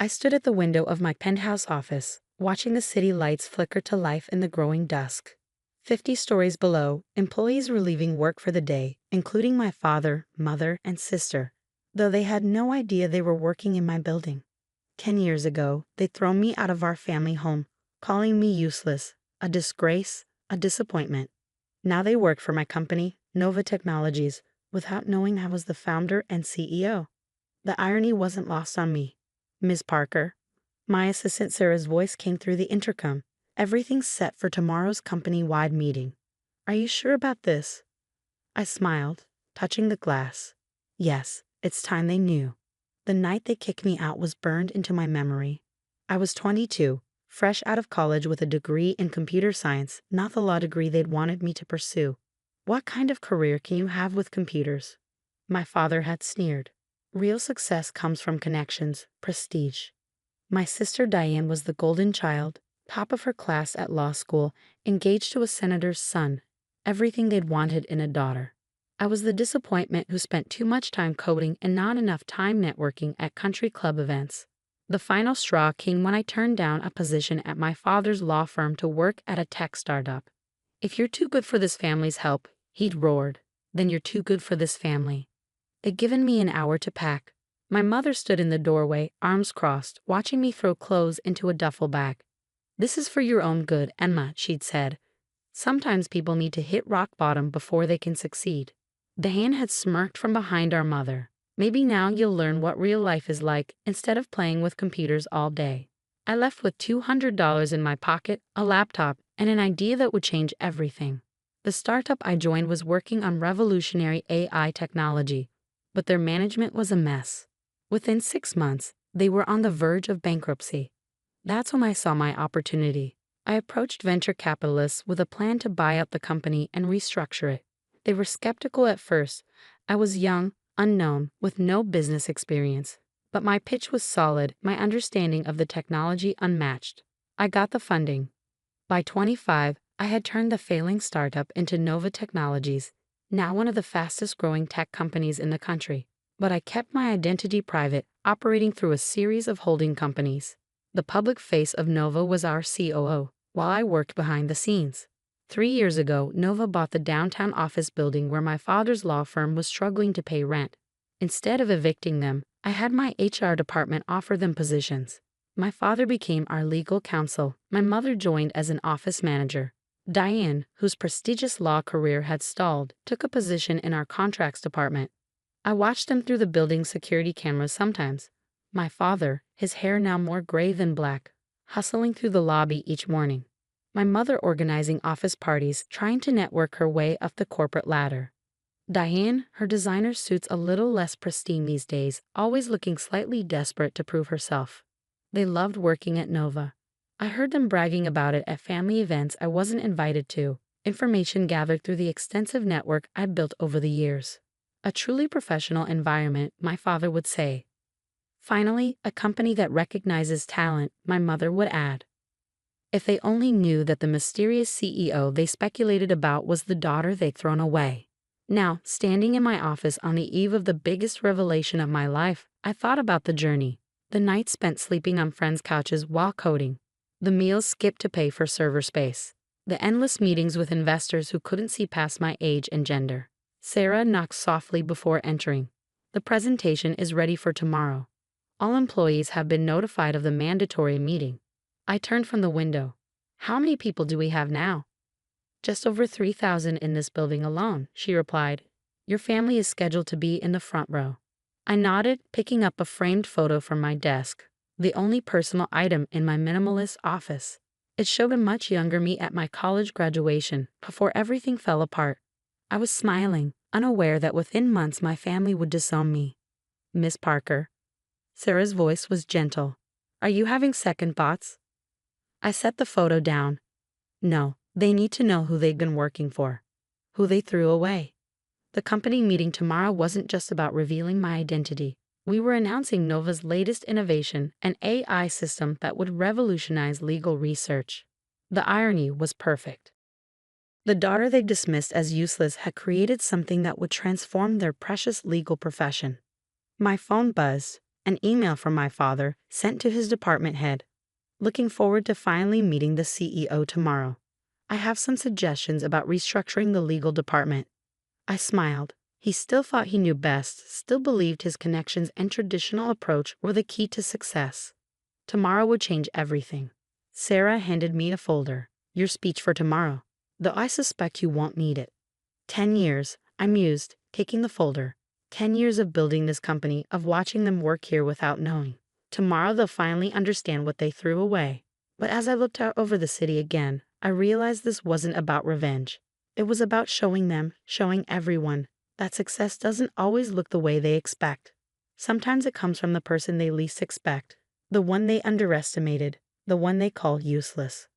I stood at the window of my penthouse office, watching the city lights flicker to life in the growing dusk. 50 stories below, employees were leaving work for the day, including my father, mother, and sister, though they had no idea they were working in my building. 10 years ago, they'd thrown me out of our family home, calling me useless, a disgrace, a disappointment. Now they work for my company, Nova Technologies, without knowing I was the founder and CEO. The irony wasn't lost on me. "Miss Parker." My assistant Sarah's voice came through the intercom. "Everything's set for tomorrow's company-wide meeting. Are you sure about this?" I smiled, touching the glass. Yes, it's time they knew. The night they kicked me out was burned into my memory. I was 22, fresh out of college with a degree in computer science, not the law degree they'd wanted me to pursue. What kind of career can you have with computers? My father had sneered. Real success comes from connections, prestige. My sister Diane was the golden child, top of her class at law school, engaged to a senator's son, everything they'd wanted in a daughter. I was the disappointment who spent too much time coding and not enough time networking at country club events. The final straw came when I turned down a position at my father's law firm to work at a tech startup. "If you're too good for this family's help," he'd roared, "then you're too good for this family." They'd given me an hour to pack. My mother stood in the doorway, arms crossed, watching me throw clothes into a duffel bag. "This is for your own good, Emma," she'd said. "Sometimes people need to hit rock bottom before they can succeed." Diane had smirked from behind our mother. "Maybe now you'll learn what real life is like instead of playing with computers all day." I left with $200 in my pocket, a laptop, and an idea that would change everything. The startup I joined was working on revolutionary AI technology, but their management was a mess. Within 6 months, they were on the verge of bankruptcy. That's when I saw my opportunity. I approached venture capitalists with a plan to buy out the company and restructure it. They were skeptical at first. I was young, unknown, with no business experience. But my pitch was solid, my understanding of the technology unmatched. I got the funding. By 25, I had turned the failing startup into Nova Technologies, now one of the fastest growing tech companies in the country. But I kept my identity private, operating through a series of holding companies. The public face of Nova was our COO, while I worked behind the scenes. 3 years ago, Nova bought the downtown office building where my father's law firm was struggling to pay rent. Instead of evicting them, I had my HR department offer them positions. My father became our legal counsel. My mother joined as an office manager. Diane, whose prestigious law career had stalled, took a position in our contracts department. I watched them through the building's security cameras sometimes. My father, his hair now more gray than black, hustling through the lobby each morning. My mother organizing office parties, trying to network her way up the corporate ladder. Diane, her designer suits a little less pristine these days, always looking slightly desperate to prove herself. They loved working at Nova. I heard them bragging about it at family events I wasn't invited to, information gathered through the extensive network I'd built over the years. A truly professional environment, my father would say. Finally, a company that recognizes talent, my mother would add. If they only knew that the mysterious CEO they speculated about was the daughter they'd thrown away. Now, standing in my office on the eve of the biggest revelation of my life, I thought about the journey. The nights spent sleeping on friends' couches while coding. The meals skipped to pay for server space. The endless meetings with investors who couldn't see past my age and gender. Sarah knocked softly before entering. "The presentation is ready for tomorrow. All employees have been notified of the mandatory meeting." I turned from the window. "How many people do we have now?" "Just over 3,000 in this building alone," she replied. "Your family is scheduled to be in the front row." I nodded, picking up a framed photo from my desk, the only personal item in my minimalist office. It showed a much younger me at my college graduation, before everything fell apart. I was smiling, unaware that within months my family would disown me. "Miss Parker." Sarah's voice was gentle. "Are you having second thoughts?" I set the photo down. No, they need to know who they'd been working for, who they threw away. The company meeting tomorrow wasn't just about revealing my identity. We were announcing Nova's latest innovation, an AI system that would revolutionize legal research. The irony was perfect. The daughter they dismissed as useless had created something that would transform their precious legal profession. My phone buzzed. An email from my father, sent to his department head. Looking forward to finally meeting the CEO tomorrow. I have some suggestions about restructuring the legal department. I smiled. He still thought he knew best, still believed his connections and traditional approach were the key to success. Tomorrow would change everything. Sarah handed me a folder. Your speech for tomorrow. Though I suspect you won't need it. 10 years, I mused, taking the folder. 10 years of building this company, of watching them work here without knowing. Tomorrow they'll finally understand what they threw away. But as I looked out over the city again, I realized this wasn't about revenge. It was about showing them, showing everyone, that success doesn't always look the way they expect. Sometimes it comes from the person they least expect, the one they underestimated, the one they call useless.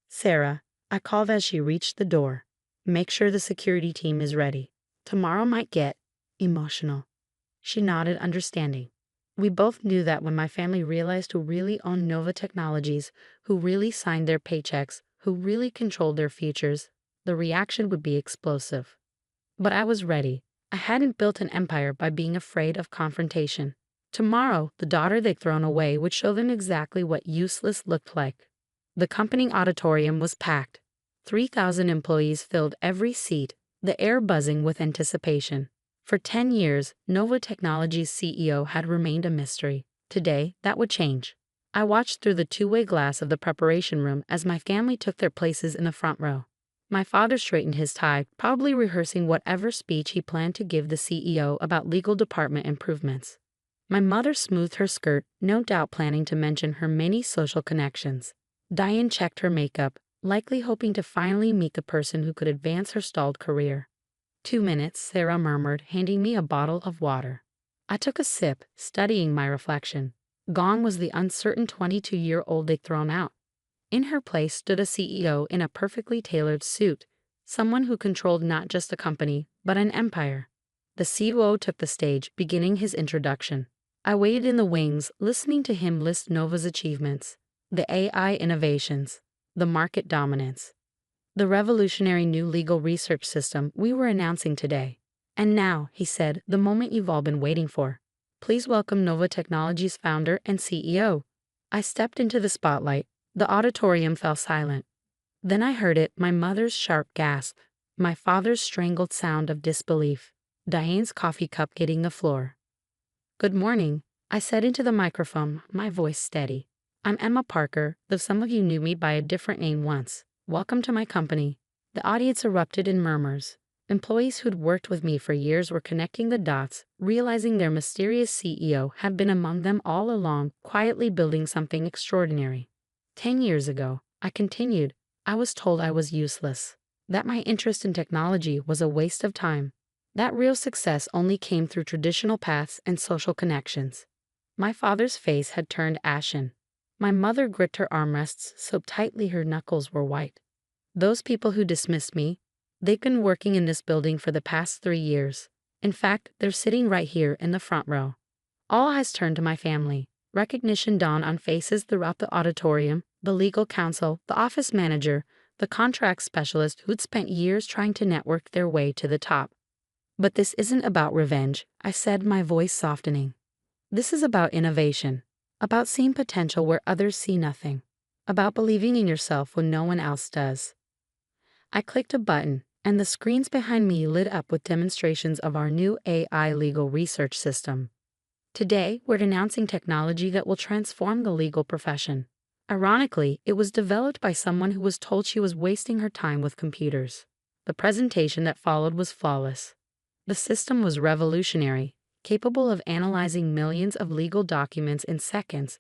Sarah, I called as she reached the door. Make sure the security team is ready. Tomorrow might get emotional. She nodded, understanding. We both knew that when my family realized who really owned Nova Technologies, who really signed their paychecks, who really controlled their futures, the reaction would be explosive. But I was ready. I hadn't built an empire by being afraid of confrontation. Tomorrow, the daughter they'd thrown away would show them exactly what useless looked like. The company auditorium was packed. 3,000 employees filled every seat, the air buzzing with anticipation. For 10 years, Nova Technologies' CEO had remained a mystery. Today, that would change. I watched through the two-way glass of the preparation room as my family took their places in the front row. My father straightened his tie, probably rehearsing whatever speech he planned to give the CEO about legal department improvements. My mother smoothed her skirt, no doubt planning to mention her many social connections. Diane checked her makeup, likely hoping to finally meet the person who could advance her stalled career. 2 minutes, Sarah murmured, handing me a bottle of water. I took a sip, studying my reflection. Gone was the uncertain 22-year-old they'd thrown out. In her place stood a CEO in a perfectly tailored suit, someone who controlled not just a company, but an empire. The CEO took the stage, beginning his introduction. I waited in the wings, listening to him list Nova's achievements, the AI innovations, the market dominance, the revolutionary new legal research system we were announcing today. And now, he said, the moment you've all been waiting for. Please welcome Nova Technologies' founder and CEO. I stepped into the spotlight. The auditorium fell silent. Then I heard it, my mother's sharp gasp, my father's strangled sound of disbelief, Diane's coffee cup hitting the floor. Good morning, I said into the microphone, my voice steady. I'm Emma Parker, though some of you knew me by a different name once. Welcome to my company. The audience erupted in murmurs. Employees who'd worked with me for years were connecting the dots, realizing their mysterious CEO had been among them all along, quietly building something extraordinary. 10 years ago, I continued, I was told I was useless, that my interest in technology was a waste of time, that real success only came through traditional paths and social connections. My father's face had turned ashen. My mother gripped her armrests so tightly her knuckles were white. Those people who dismissed me, they've been working in this building for the past 3 years. In fact, they're sitting right here in the front row. All eyes turned to my family. Recognition dawned on faces throughout the auditorium, the legal counsel, the office manager, the contract specialist who'd spent years trying to network their way to the top. But this isn't about revenge, I said, my voice softening. This is about innovation, about seeing potential where others see nothing, about believing in yourself when no one else does. I clicked a button, and the screens behind me lit up with demonstrations of our new AI legal research system. Today, we're announcing technology that will transform the legal profession. Ironically, it was developed by someone who was told she was wasting her time with computers. The presentation that followed was flawless. The system was revolutionary, capable of analyzing millions of legal documents in seconds,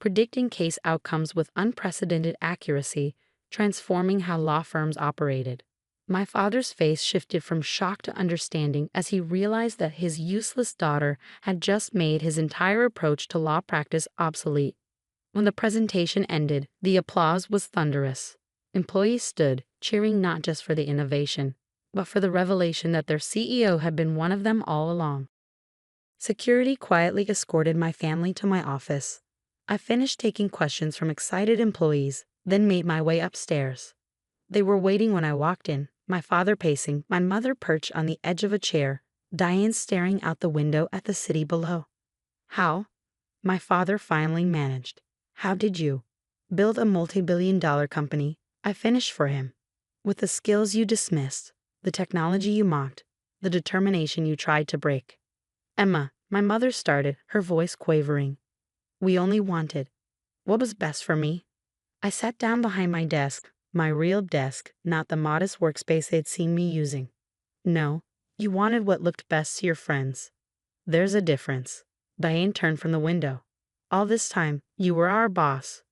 predicting case outcomes with unprecedented accuracy, transforming how law firms operated. My father's face shifted from shock to understanding as he realized that his useless daughter had just made his entire approach to law practice obsolete. When the presentation ended, the applause was thunderous. Employees stood, cheering not just for the innovation, but for the revelation that their CEO had been one of them all along. Security quietly escorted my family to my office. I finished taking questions from excited employees, then made my way upstairs. They were waiting when I walked in, my father pacing, my mother perched on the edge of a chair, Diane staring out the window at the city below. How? My father finally managed. How did you build a multi-billion-dollar company? I finished for him. With the skills you dismissed, the technology you mocked, the determination you tried to break. Emma, my mother started, her voice quavering. We only wanted what was best for me. I sat down behind my desk, my real desk, not the modest workspace they'd seen me using. No, you wanted what looked best to your friends. There's a difference. Diane turned from the window. All this time, you were our boss.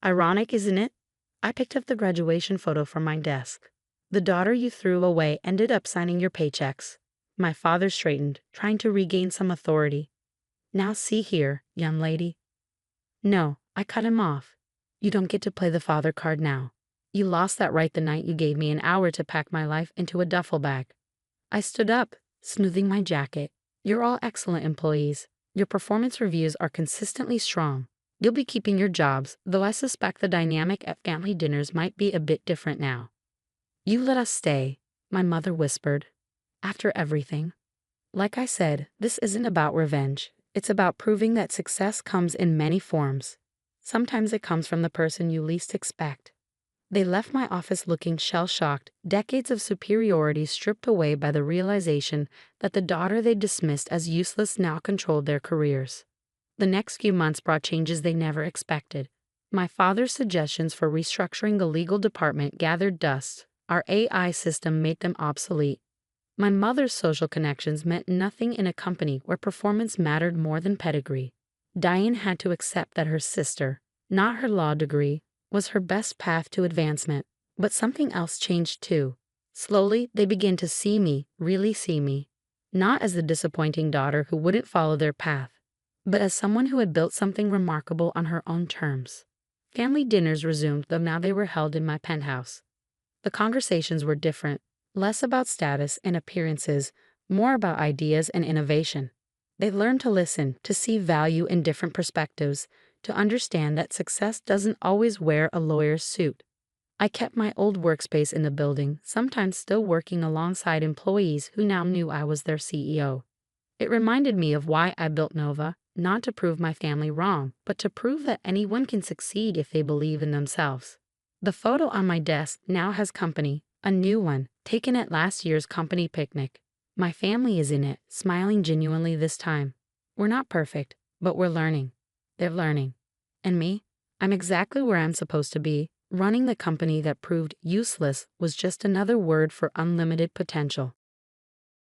Ironic, isn't it? I picked up the graduation photo from my desk. The daughter you threw away ended up signing your paychecks. My father straightened, trying to regain some authority. Now see here, young lady. No, I cut him off. You don't get to play the father card now. You lost that right the night you gave me an hour to pack my life into a duffel bag. I stood up, smoothing my jacket. You're all excellent employees. Your performance reviews are consistently strong. You'll be keeping your jobs, though I suspect the dynamic at family dinners might be a bit different now. You let us stay, my mother whispered. After everything. Like I said, this isn't about revenge. It's about proving that success comes in many forms. Sometimes it comes from the person you least expect. They left my office looking shell-shocked, decades of superiority stripped away by the realization that the daughter they dismissed as useless now controlled their careers. The next few months brought changes they never expected. My father's suggestions for restructuring the legal department gathered dust. Our AI system made them obsolete. My mother's social connections meant nothing in a company where performance mattered more than pedigree. Diane had to accept that her sister, not her law degree, was her best path to advancement. But something else changed too. Slowly, they began to see me, really see me, not as the disappointing daughter who wouldn't follow their path, but as someone who had built something remarkable on her own terms. Family dinners resumed, though now they were held in my penthouse. The conversations were different, less about status and appearances, more about ideas and innovation. They learned to listen, to see value in different perspectives, to understand that success doesn't always wear a lawyer's suit. I kept my old workspace in the building, sometimes still working alongside employees who now knew I was their CEO. It reminded me of why I built Nova, not to prove my family wrong, but to prove that anyone can succeed if they believe in themselves. The photo on my desk now has company, a new one, taken at last year's company picnic. My family is in it, smiling genuinely this time. We're not perfect, but we're learning. They're learning. And me? I'm exactly where I'm supposed to be. Running the company that proved useless was just another word for unlimited potential.